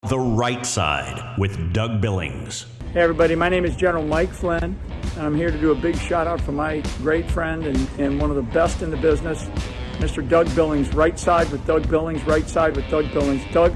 The Right Side with Doug Billings. Hey everybody, my name is General Mike Flynn, and I'm here to do a big shout out for my great friend and one of the best in the business, Mr. Doug Billings. Right Side with Doug Billings, Right Side with Doug Billings. Doug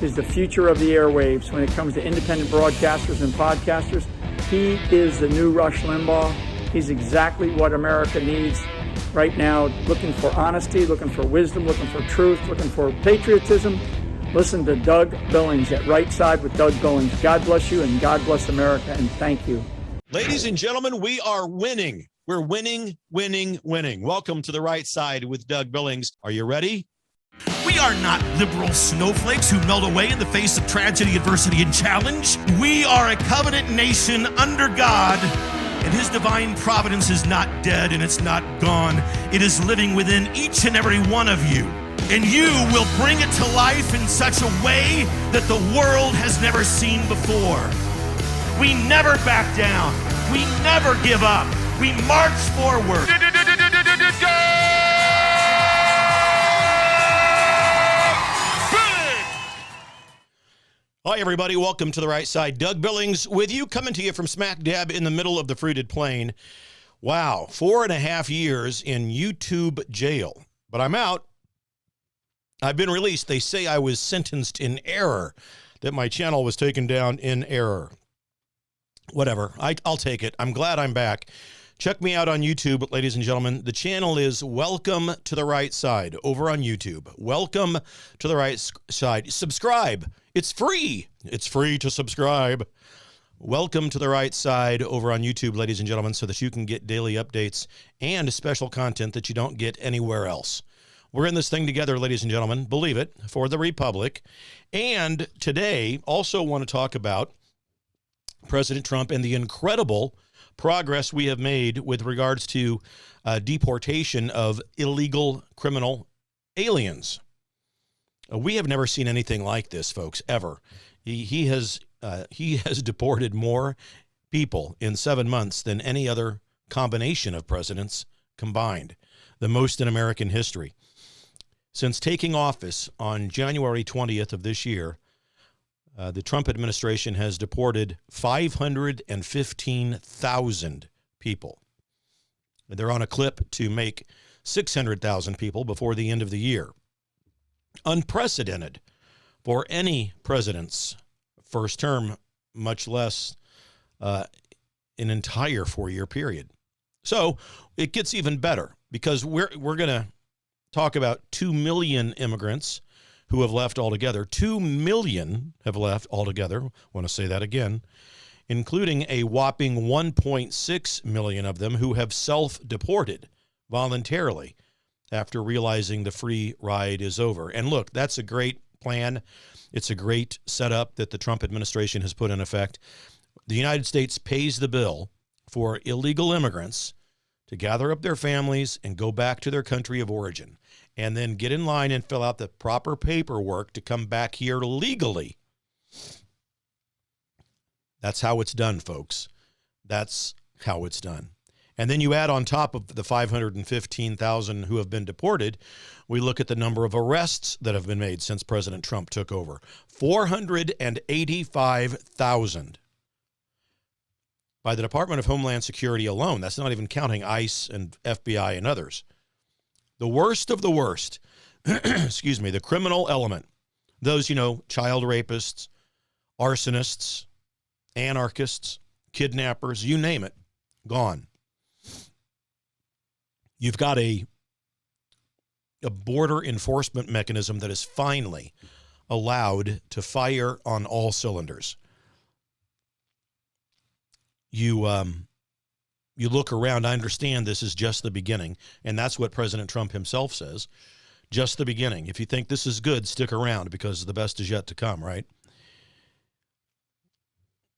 is the future of the airwaves when it comes to independent broadcasters and podcasters. He is the new Rush Limbaugh. He's exactly what America needs right now, looking for honesty, looking for wisdom, looking for truth, looking for patriotism. Listen to Doug Billings at Right Side with Doug Billings. God bless you and God bless America, and thank you. Ladies and gentlemen, we are winning. We're winning. Welcome to The Right Side with Doug Billings. Are you ready? We are not liberal snowflakes who melt away in the face of tragedy, adversity, and challenge. We are a covenant nation under God, and his divine providence is not dead and it's not gone. It is living within each and every one of you. And you will bring it to life in such a way that the world has never seen before. We never back down. We never give up. We march forward. Hi, everybody. Welcome to The Right Side. Doug Billings with you, coming to you from smack dab in the middle of the fruited plain. Wow, 4.5 years in YouTube jail. But I'm out. I've been released. They say I was sentenced in error, that my channel was taken down in error. Whatever. I'll take it. I'm glad I'm back. Check me out on YouTube, ladies and gentlemen. The channel is Welcome to the Right Side over on YouTube. Welcome to the Right Side. Subscribe. It's free. It's free to subscribe. Welcome to the Right Side over on YouTube, ladies and gentlemen, so that you can get daily updates and special content that you don't get anywhere else. We're in this thing together, ladies and gentlemen, believe it, for the Republic. And today, also want to talk about President Trump and the incredible progress we have made with regards to deportation of illegal criminal aliens. We have never seen anything like this, folks, ever. He has deported more people in 7 months than any other combination of presidents combined, the most in American history. Since taking office on January 20th of this year, the Trump administration has deported 515,000 people. They're on a clip to make 600,000 people before the end of the year. Unprecedented for any president's first term, much less an entire 4-year period. So it gets even better because we're going to talk about 2 million immigrants who have left altogether. 2 million have left altogether. I want to say that again, including a whopping 1.6 million of them who have self-deported voluntarily after realizing the free ride is over. And look, that's a great plan. It's a great setup that the Trump administration has put in effect. The United States pays the bill for illegal immigrants to gather up their families and go back to their country of origin, and then get in line and fill out the proper paperwork to come back here legally. That's how it's done, folks. That's how it's done. And then you add on top of the 515,000 who have been deported, we look at the number of arrests that have been made since President Trump took over. 485,000. By the Department of Homeland Security alone. That's not even counting ICE and FBI and others. The worst of the worst, excuse me, the criminal element, those, child rapists, arsonists, anarchists, kidnappers, you name it, gone. You've got a border enforcement mechanism that is finally allowed to fire on all cylinders. You look around, I understand this is just the beginning, and that's what President Trump himself says, just the beginning. If you think this is good, stick around because the best is yet to come, right?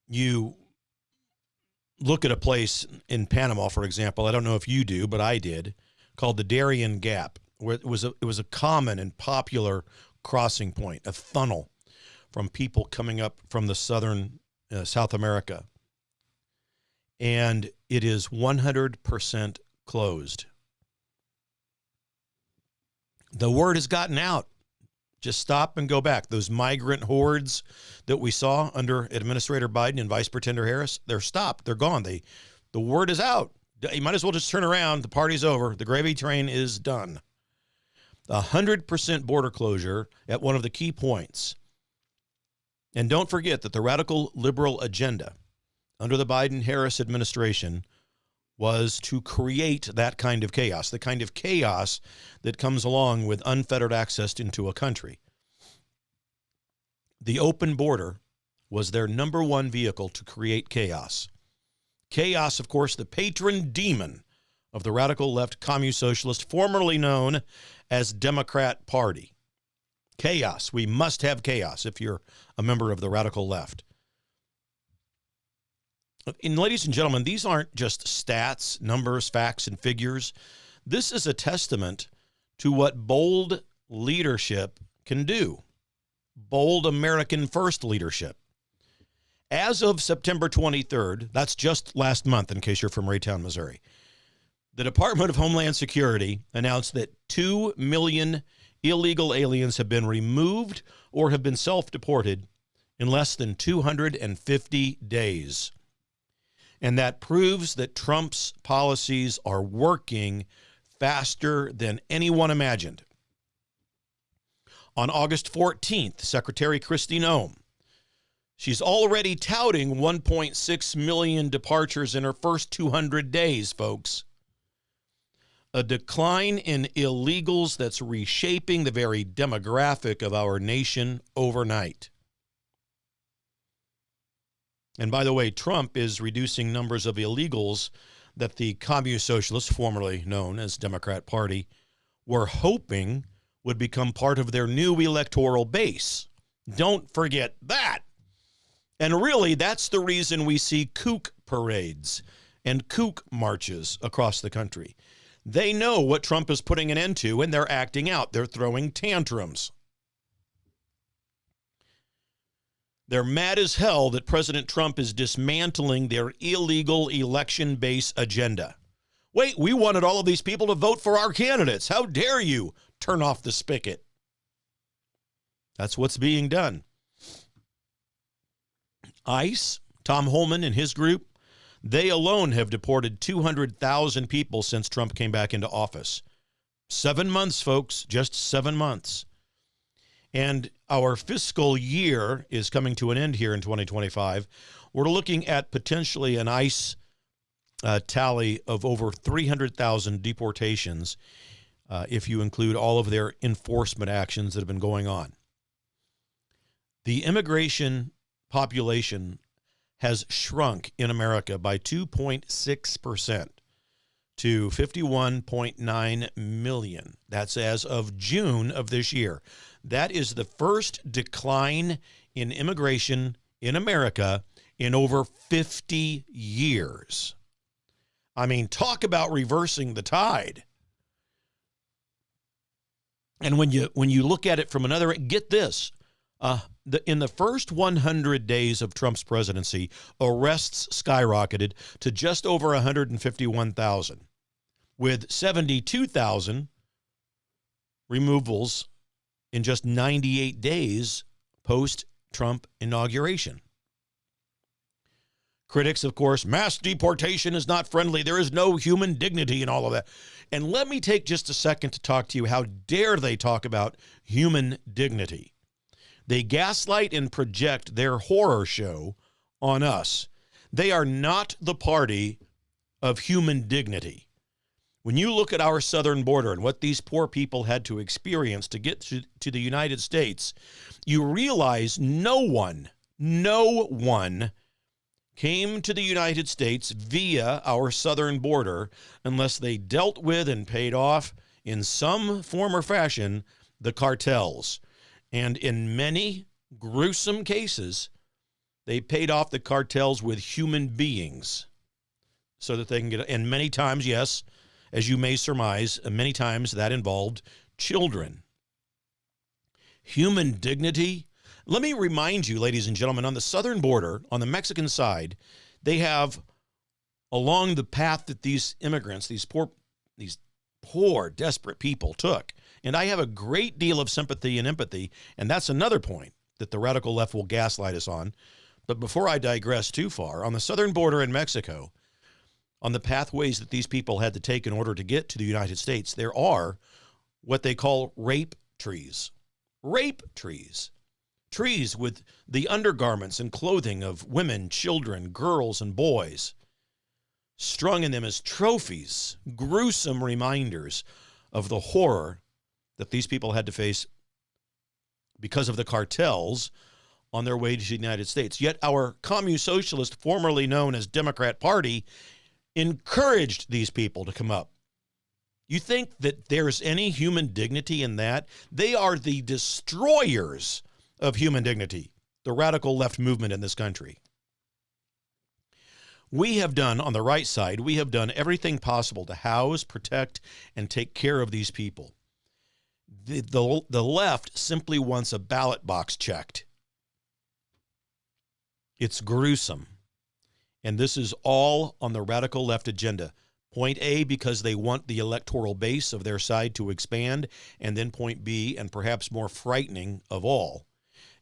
You look at a place in Panama, for example, I don't know if you do, but I did, called the Darien Gap, where it was a common and popular crossing point, a funnel from people coming up from the southern South America. And it is 100% closed. The word has gotten out Just stop and go back. Those migrant hordes that we saw under Administrator Biden and Vice Pretender Harris, they're stopped. They're gone. The word is out. You might as well just turn around. The party's over. The gravy train is done. 100% border closure at one of the key points. And don't forget that the radical liberal agenda under the Biden-Harris administration was to create that kind of chaos, the kind of chaos that comes along with unfettered access into a country. The open border was their number one vehicle to create chaos. Chaos, of course, the patron demon of the radical left commune socialist, formerly known as Democrat Party. Chaos. We must have chaos if you're a member of the radical left. And ladies and gentlemen, these aren't just stats, numbers, facts, and figures. This is a testament to what bold leadership can do. Bold American first leadership. As of September 23rd, that's just last month in case you're from Raytown, Missouri, the Department of Homeland Security announced that 2 million illegal aliens have been removed or have been self-deported in less than 250 days. And that proves that Trump's policies are working faster than anyone imagined. On August 14th, Secretary Kristi Noem, she's already touting 1.6 million departures in her first 200 days, folks. A decline in illegals that's reshaping the very demographic of our nation overnight. And by the way, Trump is reducing numbers of illegals that the commune socialists, formerly known as Democrat Party, were hoping would become part of their new electoral base. Don't forget that. And really, that's the reason we see kook parades and kook marches across the country. They know what Trump is putting an end to, and they're acting out. They're throwing tantrums. They're mad as hell that President Trump is dismantling their illegal election base agenda. Wait, we wanted all of these people to vote for our candidates. How dare you turn off the spigot? That's what's being done. ICE, Tom Holman and his group, they alone have deported 200,000 people since Trump came back into office. 7 months, folks, just 7 months. And our fiscal year is coming to an end here in 2025. We're looking at potentially an ICE tally of over 300,000 deportations if you include all of their enforcement actions that have been going on. The immigration population has shrunk in America by 2.6% to 51.9 million. That's as of June of this year. That is the first decline in immigration in America in over 50 years. I mean, talk about reversing the tide. And when you look at it from another, get this, in the first 100 days of Trump's presidency, arrests skyrocketed to just over 151,000, with 72,000 removals in just 98 days post-Trump inauguration. Critics, of course, mass deportation is not friendly. There is no human dignity in all of that. And let me take just a second to talk to you. How dare they talk about human dignity? They gaslight and project their horror show on us. They are not the party of human dignity. When you look at our southern border and what these poor people had to experience to get to the United States, you realize no one came to the United States via our southern border unless they dealt with and paid off in some form or fashion the cartels. And in many gruesome cases, they paid off the cartels with human beings so that they can get, and many times, yes, as you may surmise, many times that involved children. Human dignity. Let me remind you, ladies and gentlemen, on the southern border, on the Mexican side, they have along the path that these immigrants, these poor, desperate people took And I have a great deal of sympathy and empathy, and that's another point that the radical left will gaslight us on. But before I digress too far, on the southern border in Mexico, on the pathways that these people had to take in order to get to the United States, there are what they call rape trees. Rape trees. Trees with the undergarments and clothing of women, children, girls, and boys, strung in them as trophies, gruesome reminders of the horror that these people had to face because of the cartels on their way to the United States. Yet our commune socialist, formerly known as Democrat Party, encouraged these people to come up. You think that there's any human dignity in that? They are the destroyers of human dignity, the radical left movement in this country. We have done, on the right side, we have done everything possible to house, protect, and take care of these people. The left simply wants a ballot box checked. It's gruesome. And this is all on the radical left agenda. Point A, because they want the electoral base of their side to expand. And then point B, and perhaps more frightening of all,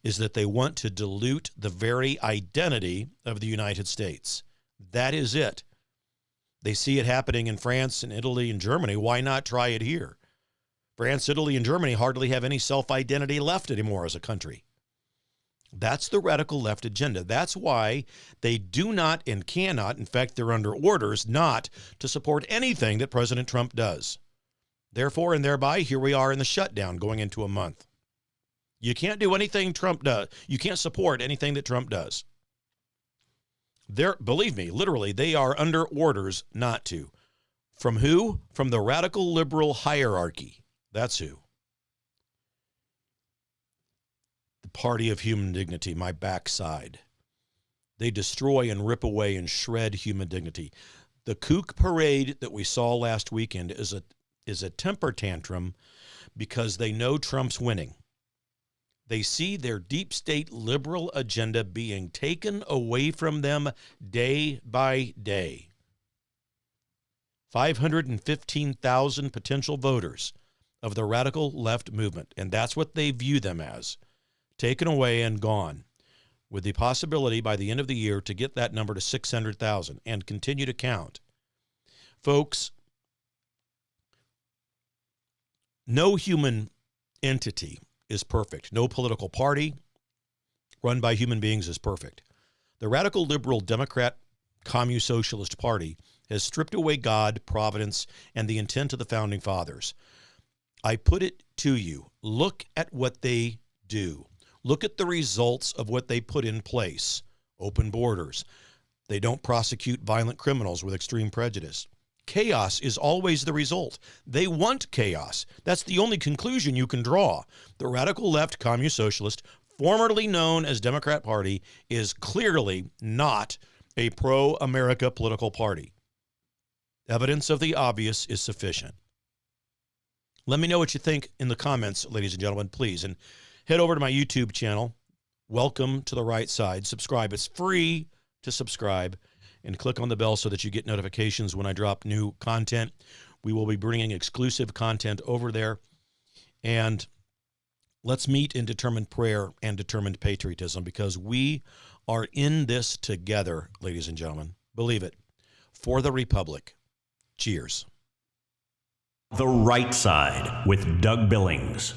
is that they want to dilute the very identity of the United States. That is it. They see it happening in France and Italy and Germany. Why not try it here? France, Italy, and Germany hardly have any self-identity left anymore as a country. That's the radical left agenda. That's why they do not and cannot, in fact, they're under orders not to support anything that President Trump does. Therefore and thereby, here we are in the shutdown going into a month. You can't do anything Trump does. You can't support anything that Trump does. Believe me, literally, they are under orders not to. From who? From the radical liberal hierarchy. That's who. The party of human dignity, my backside. They destroy and rip away and shred human dignity. The kook parade that we saw last weekend is a temper tantrum because they know Trump's winning. They see their deep state liberal agenda being taken away from them day by day. 515,000 potential voters of the radical left movement, and that's what they view them as, taken away and gone, with the possibility by the end of the year to get that number to 600,000 and continue to count. Folks, no human entity is perfect. No political party run by human beings is perfect. The radical liberal Democrat Commune Socialist Party has stripped away God, providence, and the intent of the founding fathers. I put it to you. Look at what they do. Look at the results of what they put in place. Open borders. They don't prosecute violent criminals with extreme prejudice. Chaos is always the result. They want chaos. That's the only conclusion you can draw. The radical left Commune Socialist, formerly known as Democrat Party, is clearly not a pro-America political party. Evidence of the obvious is sufficient. Let me know what you think in the comments, ladies and gentlemen, please. And head over to my YouTube channel. Welcome to the right side. Subscribe. It's free to subscribe. And click on the bell so that you get notifications when I drop new content. We will be bringing exclusive content over there. And let's meet in determined prayer and determined patriotism, because we are in this together, ladies and gentlemen. Believe it. For the Republic. Cheers. The Right Side with Doug Billings.